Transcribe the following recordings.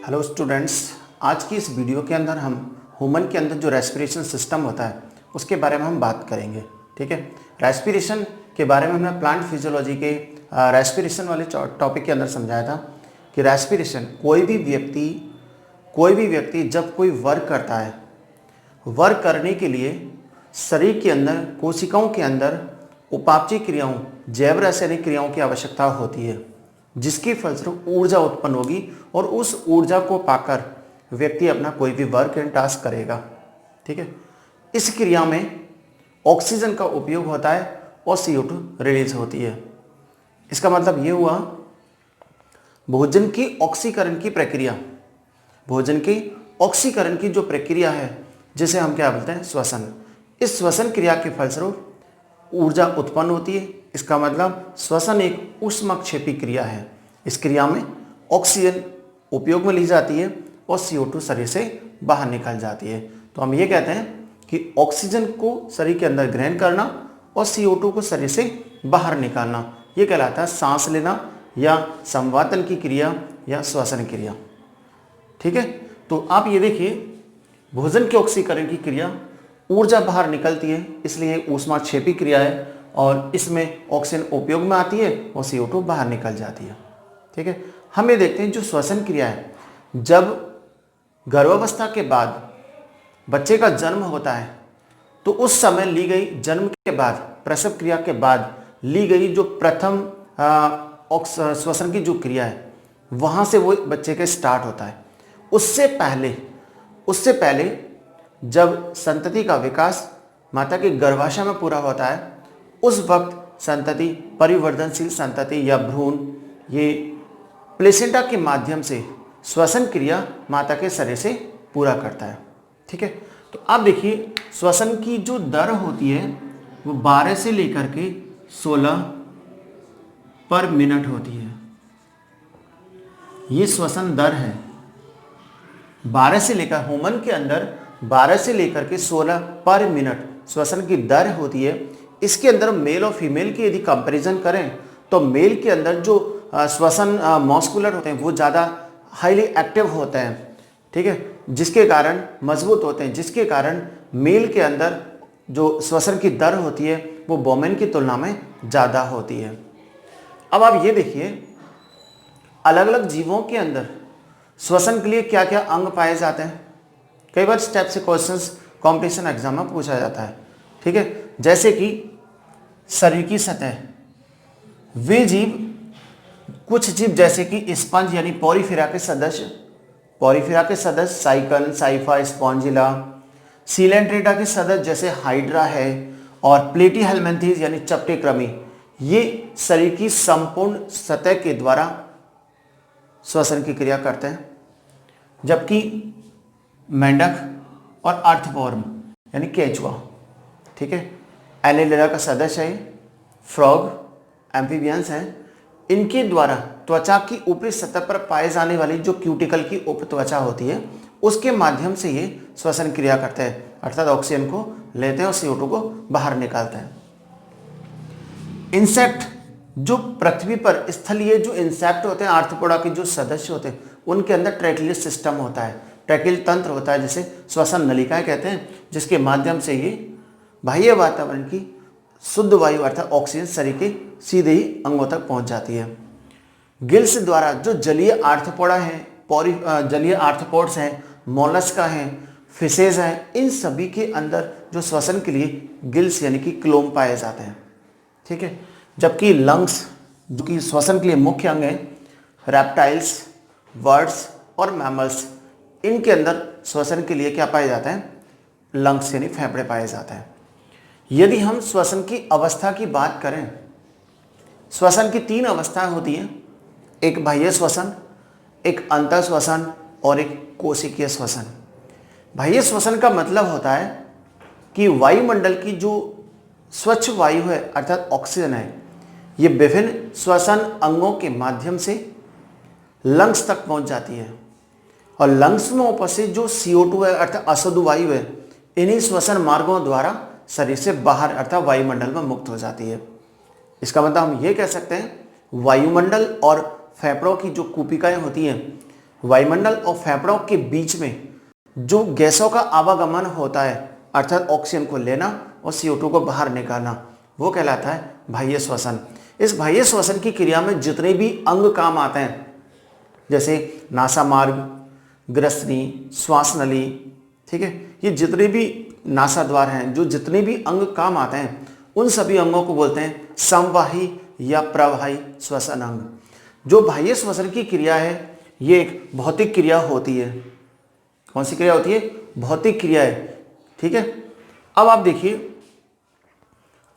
Hello students, आज की इस वीडियो के अंदर हम ह्यूमन के अंदर जो रेस्पिरेशन सिस्टम होता है उसके बारे में हम बात करेंगे। ठीक है, रेस्पिरेशन के बारे में हमने प्लांट फिजियोलॉजी के रेस्पिरेशन वाले टॉपिक के अंदर समझाया था कि रेस्पिरेशन कोई भी व्यक्ति जब कोई वर्क करता है, वर्क करने के लिए शरीर के अंदर कोशिकाओं के अंदर उपापचय क्रियाओं, जैव रासायनिक क्रियाओं की आवश्यकता होती है, जिसके फलस्वरूप ऊर्जा उत्पन्न होगी और उस ऊर्जा को पाकर व्यक्ति अपना कोई भी वर्क एंड टास्क करेगा। ठीक है, इस क्रिया में ऑक्सीजन का उपयोग होता है और CO2 रिलीज होती है। इसका मतलब ये हुआ भोजन की ऑक्सीकरण की प्रक्रिया, भोजन की ऑक्सीकरण की जो प्रक्रिया है जिसे हम क्या बोलते हैं, श्वसन। इस श्वसन क्रिया के फलस्वरूप ऊर्जा उत्पन्न होती है। इसका मतलब श्वसन एक ऊष्मक्षेपी क्रिया है। इस क्रिया में ऑक्सीजन उपयोग में ली जाती है और CO2 शरीर से बाहर निकल जाती है। तो हम ये कहते हैं कि ऑक्सीजन को शरीर के अंदर ग्रहण करना और CO2 को शरीर से बाहर निकालना, ये कहलाता है सांस लेना या संवातन की क्रिया या श्वसन क्रिया। ठीक है, तो आप ये देखिए, भोजन के ऑक्सीकरण की क्रिया, ऊर्जा बाहर निकलती है, इसलिए ऊष्माक्षेपी क्रिया है और इसमें ऑक्सीजन उपयोग में आती है और CO2 बाहर निकल जाती है। ठीक है, हम ये देखते हैं जो श्वसन क्रिया है, जब गर्भावस्था के बाद बच्चे का जन्म होता है तो उस समय ली गई, जन्म के बाद, प्रसव क्रिया के बाद ली गई जो प्रथम श्वसन की जो क्रिया है, वहाँ से वो बच्चे के स्टार्ट होता है। उससे पहले जब संतति का विकास माता के गर्भाशय में पूरा होता है, उस वक्त संतति, परिवर्धनशील संतति या भ्रूण, ये प्लेसेंटा के माध्यम से श्वसन क्रिया माता के शरीर से पूरा करता है। ठीक है, तो आप देखिए, श्वसन की जो दर होती है वो 12 से लेकर के 16 पर मिनट होती है। ये श्वसन दर है। 12 से लेकर, ह्यूमन के अंदर 12 से लेकर के 16 पर मिनट श्वसन की दर होती है। इसके अंदर मेल और फीमेल की यदि कंपैरिजन करें तो मेल के अंदर जो श्वसन मस्कुलर होते हैं वो ज़्यादा हाईली एक्टिव होते हैं। ठीक है, जिसके कारण मजबूत होते हैं, जिसके कारण मेल के अंदर जो श्वसन की दर होती है वो वुमेन की तुलना में ज़्यादा होती है। अब आप ये देखिए, अलग अलग जीवों के अंदर श्वसन के लिए क्या क्या अंग पाए जाते हैं। कई बार स्टेप से क्वेश्चंस कॉम्पिटिशन एग्जाम में पूछा जाता है। ठीक है, जैसे कि शरीर की सतह, वे जीव, कुछ जीव जैसे कि स्पंज यानी पोरिफेरा के सदस्य साइकन, साइफा, स्पॉन्जिला, सीलेंट्रेटा के सदस्य जैसे हाइड्रा है और प्लेटीहेल्मिन्थेस यानी चपटे कृमि, ये शरीर की संपूर्ण सतह के द्वारा श्वसन की क्रिया करते हैं। जबकि मेंढक और अर्थवर्म यानी केंचुआ, ठीक है, एनेलिडा का सदस्य है, फ्रॉग, एम्फीबियंस हैं, इनके द्वारा त्वचा की ऊपरी सतह पर पाए जाने वाली जो क्यूटिकल की उप त्वचा होती है उसके माध्यम से ये श्वसन क्रिया करते हैं, अर्थात ऑक्सीजन को लेते हैं और CO2 को बाहर निकालते हैं। इंसेक्ट, जो पृथ्वी पर स्थलीय जो इंसेक्ट होते हैं, आर्थ्रोपोडा के जो सदस्य होते हैं, उनके अंदर ट्रैकियल सिस्टम होता है, ट्रैकियल तंत्र होता है, जिसे श्वसन नलिकाएं कहते हैं, जिसके माध्यम से ये बाह्य वातावरण की शुद्ध वायु अर्थात ऑक्सीजन शरीर के सीधे ही अंगों तक पहुंच जाती है। गिल्स द्वारा जो जलीय आर्थ्रोपोडा हैं, जलीय आर्थ्रोपोड्स हैं, मोलस्का हैं, फिशेज हैं, इन सभी के अंदर जो श्वसन के लिए गिल्स यानी कि क्लोम पाए जाते हैं। ठीक है, जबकि लंग्स, जो कि श्वसन के लिए मुख्य अंग है, रेप्टाइल्स, बर्ड्स और मैमल्स, इनके अंदर श्वसन के लिए क्या पाए जाते हैं, लंग्स यानी फेफड़े पाए जाते हैं। यदि हम श्वसन की अवस्था की बात करें, श्वसन की 3 अवस्थाएं होती हैं, एक बाह्य श्वसन, एक अंतः श्वसन और एक कोशिकीय श्वसन। बाह्य श्वसन का मतलब होता है कि वायुमंडल की जो स्वच्छ वायु है अर्थात ऑक्सीजन है, ये विभिन्न श्वसन अंगों के माध्यम से लंग्स तक पहुंच जाती है और लंग्स में उपस्थित जो CO2 है अर्थात अशुद्ध वायु है, इन्हीं श्वसन मार्गों द्वारा शरीर से बाहर अर्थात वायुमंडल में मुक्त हो जाती है। इसका मतलब हम ये कह सकते हैं, वायुमंडल और फेफड़ों की जो कूपिकाएं होती हैं वायुमंडल और फेफड़ों के बीच में जो गैसों का आवागमन होता है, अर्थात ऑक्सीजन को लेना और CO2 को बाहर निकालना, वो कहलाता है बाह्य श्वसन। इस बाह्य श्वसन की क्रिया में जितने भी अंग काम आते हैं, जैसे नासा मार्ग, ग्रसनी, श्वास नली, ठीक है, ये जितने भी नासा द्वार हैं, जो जितने भी अंग काम आते हैं, उन सभी अंगों को बोलते हैं समवाही या प्रवाही श्वसन अंग। जो बाह्य श्वसन की क्रिया है, ये एक भौतिक क्रिया होती है। कौन सी क्रिया होती है? भौतिक क्रिया है, ठीक है। अब आप देखिए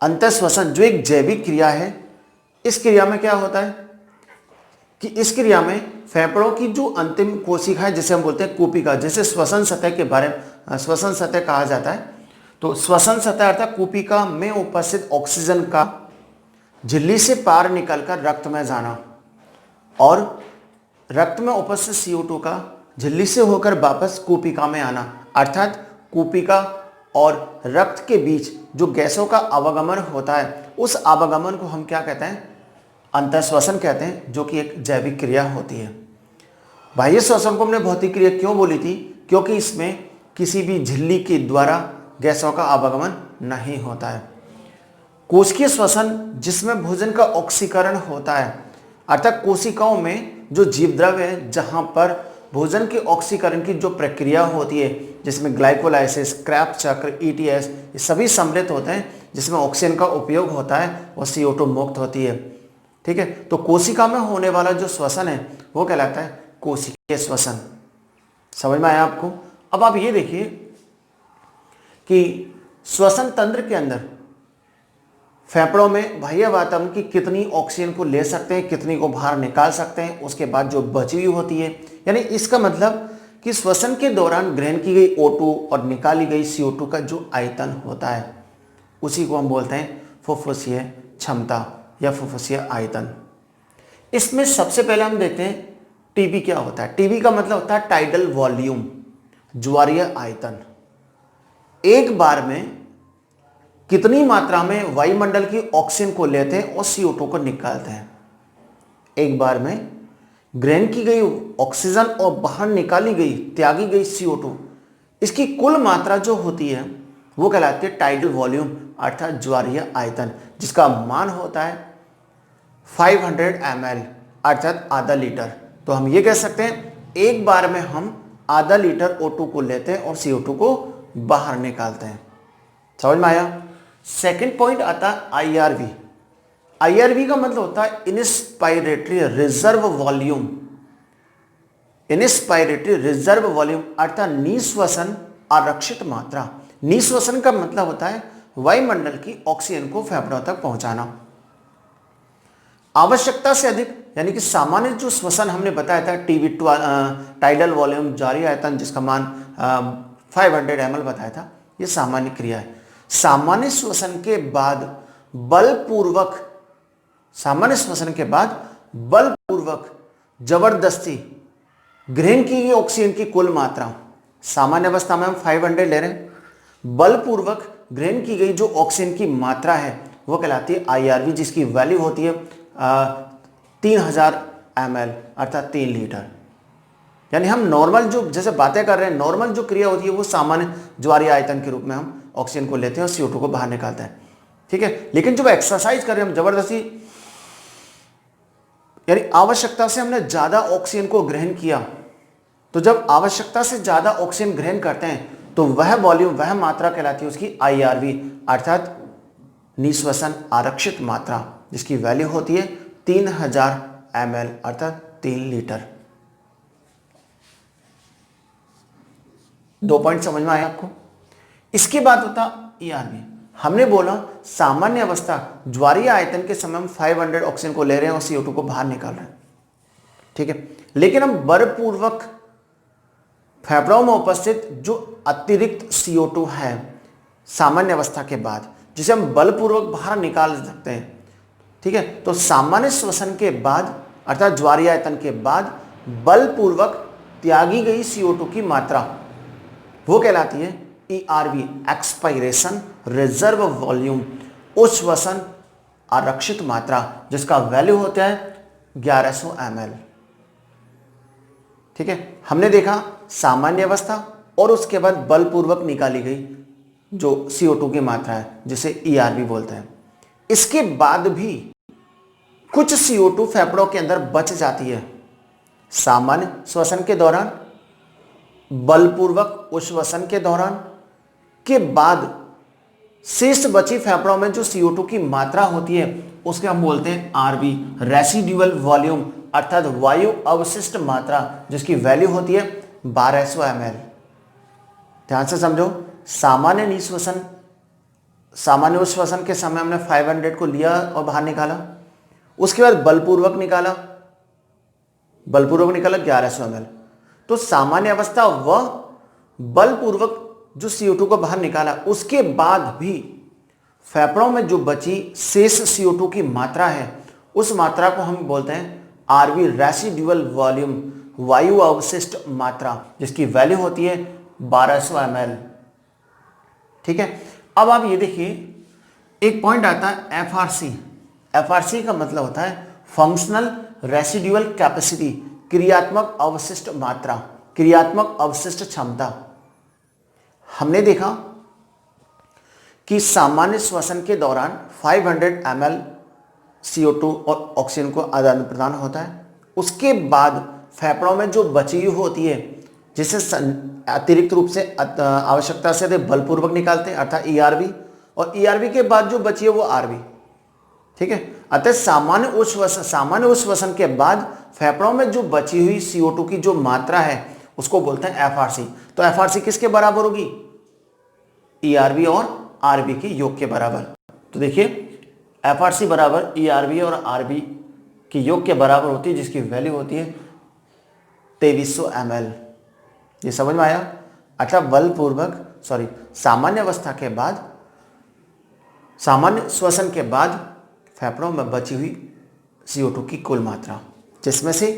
अंतःश्वसन जो एक जैविक क्रिया है, इस क्रिया में क्या होता है कि इस क्रिया में फेफड़ों की जो अंतिम कोशिका है, जिसे हम बोलते हैं कूपिका, जैसे श्वसन सतह के बारे में श्वसन सतह कहा जाता है, तो श्वसन सतह अर्थात कूपिका में उपस्थित ऑक्सीजन का झिल्ली से पार निकलकर रक्त में जाना और रक्त में उपस्थित CO2 का झिल्ली से होकर वापस कूपिका में आना, अर्थात कूपिका और रक्त के बीच जो गैसों का आवागमन होता है, उस आवागमन को हम क्या कहते हैं? अंतःश्वसन कहते हैं, जो कि एक जैविक क्रिया होती है। बाह्य श्वसन को हमने भौतिक क्रिया क्यों बोली थी? क्योंकि इसमें किसी भी झिल्ली के द्वारा गैसों का आवागमन नहीं होता है। कोशिकीय श्वसन जिसमें भोजन का ऑक्सीकरण होता है, अर्थात कोशिकाओं में जो जीवद्रव्य है, जहां पर भोजन के ऑक्सीकरण की जो प्रक्रिया होती है, जिसमें ग्लाइकोलाइसिस, क्रेब्स चक्र, ETS, ये सभी सम्मिलित होते हैं, जिसमें ऑक्सीजन का उपयोग होता है और CO2 मुक्त होती है, ठीक है। तो कोशिका में होने वाला जो श्वसन है वो कहलाता है कोशिकीय श्वसन। समझ में आया आपको? अब आप ये देखिए कि श्वसन तंत्र के अंदर फेफड़ों में बाह्य वातावरण की कितनी ऑक्सीजन को ले सकते हैं, कितनी को बाहर निकाल सकते हैं, उसके बाद जो बची हुई होती है, यानी इसका मतलब कि श्वसन के दौरान ग्रहण की गई O2 और निकाली गई CO2 का जो आयतन होता है, उसी को हम बोलते हैं फुफ्फुसीय क्षमता या फुफ्फुसीय आयतन। इसमें सबसे पहले हम देखते हैं TB क्या होता है। TB का मतलब होता है टाइडल वॉल्यूम, ज्वारीय आयतन। एक बार में कितनी मात्रा में वायुमंडल की ऑक्सीजन को लेते हैं और CO2 को निकालते हैं। एक बार में ग्रहण की गई ऑक्सीजन और बाहर निकाली गई, त्यागी गई CO2, इसकी कुल मात्रा जो होती है वो कहलाती है टाइडल वॉल्यूम, अर्थात ज्वारीय आयतन, जिसका मान होता है 500 ml, अर्थात आधा लीटर। तो हम ये कह सकते हैं एक बार में हम आधा लीटर O2 को लेते हैं और CO2 को बाहर निकालते हैं। समझ में आया? सेकेंड पॉइंट आता है IRV। IRV का मतलब होता है inspiratory reserve volume. Inspiratory reserve volume अर्थात निःश्वसन आरक्षित मात्रा। निःश्वसन का मतलब होता है वायुमंडल की ऑक्सीजन को फेफड़ों तक पहुंचाना। आवश्यकता से अधिक, यानी कि सामान्य जो श्वसन हमने बताया था TB टाइडल वॉल्यूम, ज्वारीय आयतन, जिसका मान 500 ml बताया था, यह सामान्य क्रिया है। सामान्य श्वसन के बाद बलपूर्वक, सामान्य श्वसन के बाद बलपूर्वक जबरदस्ती ग्रहण की गई ऑक्सीजन की कुल मात्रा, सामान्य अवस्था में हम 500 ले रहे हैं, बलपूर्वक ग्रहण की गई जो ऑक्सीजन की मात्रा है वो कहलाती है IRV, जिसकी वैल्यू होती है 3000 ml, अर्थात 3 लीटर। यानी हम नॉर्मल जो जैसे बातें कर रहे हैं, नॉर्मल जो क्रिया होती है वो सामान्य ज्वारीय आयतन के रूप में हम ऑक्सीजन को लेते हैं और CO2 को बाहर निकालते हैं, ठीक है। लेकिन जब एक्सरसाइज कर रहे हैं हम जबरदस्ती, यानी आवश्यकता से हमने ज्यादा ऑक्सीजन को ग्रहण किया, तो जब आवश्यकता से ज्यादा ऑक्सीजन ग्रहण करते हैं तो वह वॉल्यूम, वह मात्रा कहलाती है उसकी IRV, अर्थात निःश्वसन आरक्षित मात्रा, जिसकी वैल्यू होती है 3000 ml, अर्थात 3 लीटर। 2 पॉइंट समझ में आए आपको? इसके बाद होता ERV। हमने बोला सामान्य अवस्था ज्वारीय आयतन के समय हम 500 ऑक्सीजन को ले रहे हैं और CO2 को बाहर निकाल रहे हैं, ठीक है। लेकिन हम बलपूर्वक फेफड़ों में उपस्थित जो अतिरिक्त CO2 है सामान्य अवस्था के बाद, जिसे हम बलपूर्वक बाहर निकाल सकते हैं, ठीक है। तो सामान्य श्वसन के बाद अर्थात ज्वारीय आयतन के बाद बलपूर्वक त्यागी गई CO2 की मात्रा वो कहलाती है ERV, एक्सपायरेशन रिजर्व वॉल्यूम, उच्छ्वसन आरक्षित मात्रा, जिसका वैल्यू होता है 1100 ml, ठीक है, हमने देखा सामान्य अवस्था और उसके बाद बलपूर्वक निकाली गई जो CO2 की मात्रा है जिसे ERV बोलते हैं। इसके बाद भी कुछ CO2 फेफड़ों के अंदर बच जाती है सामान्य श्वसन के दौरान, बलपूर्वक उश्वसन के दौरान के बाद शेष बची फेफड़ों में जो CO2 की मात्रा होती है उसके हम बोलते हैं RV, रेसिड्यूअल वॉल्यूम, अर्थात वायु अवशिष्ट मात्रा, जिसकी वैल्यू होती है 1200 ml। ध्यान से समझो, सामान्य उश्वसन के समय हमने 500 को लिया और बाहर निकाला, उसके बाद बलपूर्वक निकाला 1100 ml। तो सामान्य अवस्था व बलपूर्वक जो CO2 को बाहर निकाला, उसके बाद भी फेफड़ों में जो बची शेष CO2 की मात्रा है उस मात्रा को हम बोलते हैं RV, रेसिड्यूअल वॉल्यूम, वायु अवशिष्ट मात्रा, जिसकी वैल्यू होती है 1200 ml। ठीक है, अब आप ये देखिए, एक पॉइंट आता है FRC। FRC का मतलब होता है फंक्शनल रेसिड्यूअल कैपेसिटी, क्रियात्मक अवशिष्ट मात्रा, क्रियात्मक अवशिष्ट क्षमता। हमने देखा कि सामान्य श्वसन के दौरान 500 ml CO2 और ऑक्सीजन को आदान प्रदान होता है। उसके बाद फेफड़ों में जो बची हुई होती है जिसे अतिरिक्त रूप से आवश्यकता से बलपूर्वक निकालते हैं अर्थात ERV, और ERV के बाद जो बची है वो RV। ठीक है, अतः सामान्य उश्वसन के बाद फेफड़ों में जो बची हुई CO2 की जो मात्रा है उसको बोलते हैं FRC। तो FRC किसके बराबर होगी? ERV और RV के योग के बराबर। तो देखिए, FRC बराबर ERV और RV के योग के बराबर होती है, जिसकी वैल्यू होती है 2300 ml। ये समझ में आया? अच्छा, सामान्य अवस्था के बाद, सामान्य श्वसन के बाद फेफड़ों में बची हुई CO2 की कुल मात्रा, जिसमें से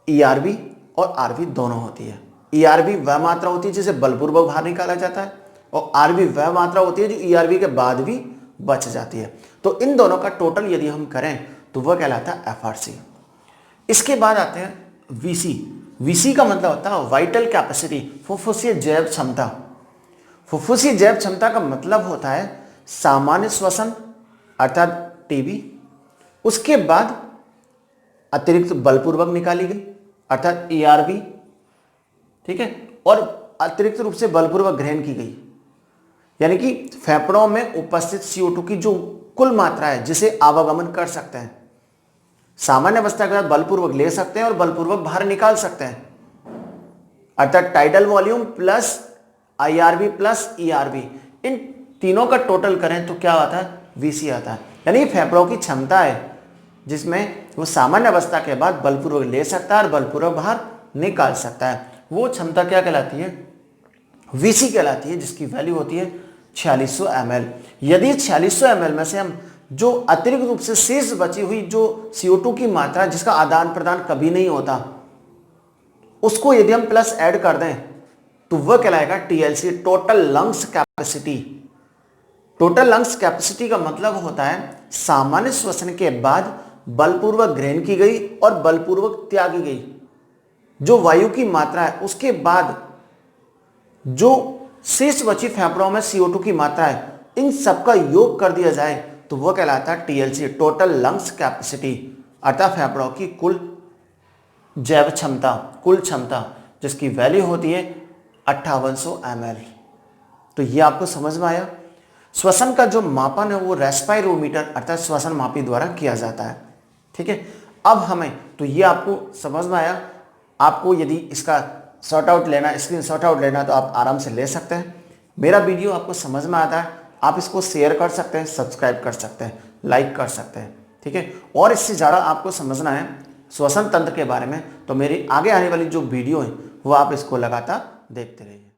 ERV और RV दोनों होती है। ERV वह मात्रा होती है जिसे बलपूर्वक बाहर निकाला जाता है, और RV वह मात्रा होती है जो ERV के बाद भी बच जाती है। तो इन दोनों का टोटल यदि हम करें तो वह कहलाता है FRC। इसके बाद आते हैं VC। VC का मतलब होता है वाइटल कैपेसिटी, फुफ्फुसीय जैव क्षमता। फुफ्फुसीय जैव क्षमता का मतलब होता है सामान्य श्वसन अर्थात TB, उसके बाद अतिरिक्त बलपूर्वक निकाली गई अर्थात ERV, ठीक है, और अतिरिक्त रूप से बलपूर्वक ग्रहण की गई, यानी कि फेफड़ों में उपस्थित CO2 की जो कुल मात्रा है जिसे आवागमन कर सकते हैं। सामान्य अवस्था के बाद बलपूर्वक ले सकते हैं और बलपूर्वक बाहर निकाल सकते हैं, अर्थात tidal volume plus IRV plus ERV, इन तीनों का टोटल करें तो क्या आता है? VC आता है। यानी फेफड़ों की क्षमता है जिसमें वो सामान्य अवस्था के बाद बलपूर्वक ले सकता है और बलपूर्वक बाहर निकाल सकता है। वो क्षमता क्या कहलाती है? VC कहलाती है, जिसकी वैल्यू होती है 4600 ml। यदि 4600 ml में से हम जो अतिरिक्त रूप से शेष बची हुई जो CO2 की मात्रा जिसका आदान प्रदान कभी नहीं होता, उसको यदि हम प्लस ऐड कर दें तो वह कहलाएगा TLC, total lungs capacity. Total lungs capacity का मतलब होता है सामान्य श्वसन के बाद बलपूर्वक ग्रहण की गई और बलपूर्वक त्यागी गई जो वायु की मात्रा है, उसके बाद जो शेष बची फेफड़ों में CO2 की मात्रा है, इन सबका योग कर दिया जाए तो वह कहलाता है TLC, टोटल लंग्स कैपेसिटी, अर्थात फेफड़ों की कुल जैव क्षमता, कुल क्षमता, जिसकी वैल्यू होती है 5800 ml। तो ये आपको समझ में आया? श्वसन का जो मापन है वो रेस्पायरोमीटर अर्थात श्वसन मापी द्वारा किया जाता है। ठीक है, अब हमें तो ये आपको समझ में आया। आपको यदि इसका शॉर्ट आउट लेना, स्क्रीन शॉट आउट लेना, तो आप आराम से ले सकते हैं। मेरा वीडियो आपको समझ में आता है, आप इसको शेयर कर सकते हैं, सब्सक्राइब कर सकते हैं, लाइक कर सकते हैं। ठीक है, और इससे ज़्यादा आपको समझना है श्वसन तंत्र के बारे में तो मेरी आगे आने वाली जो वीडियो है वो आप इसको लगातार देखते रहिए।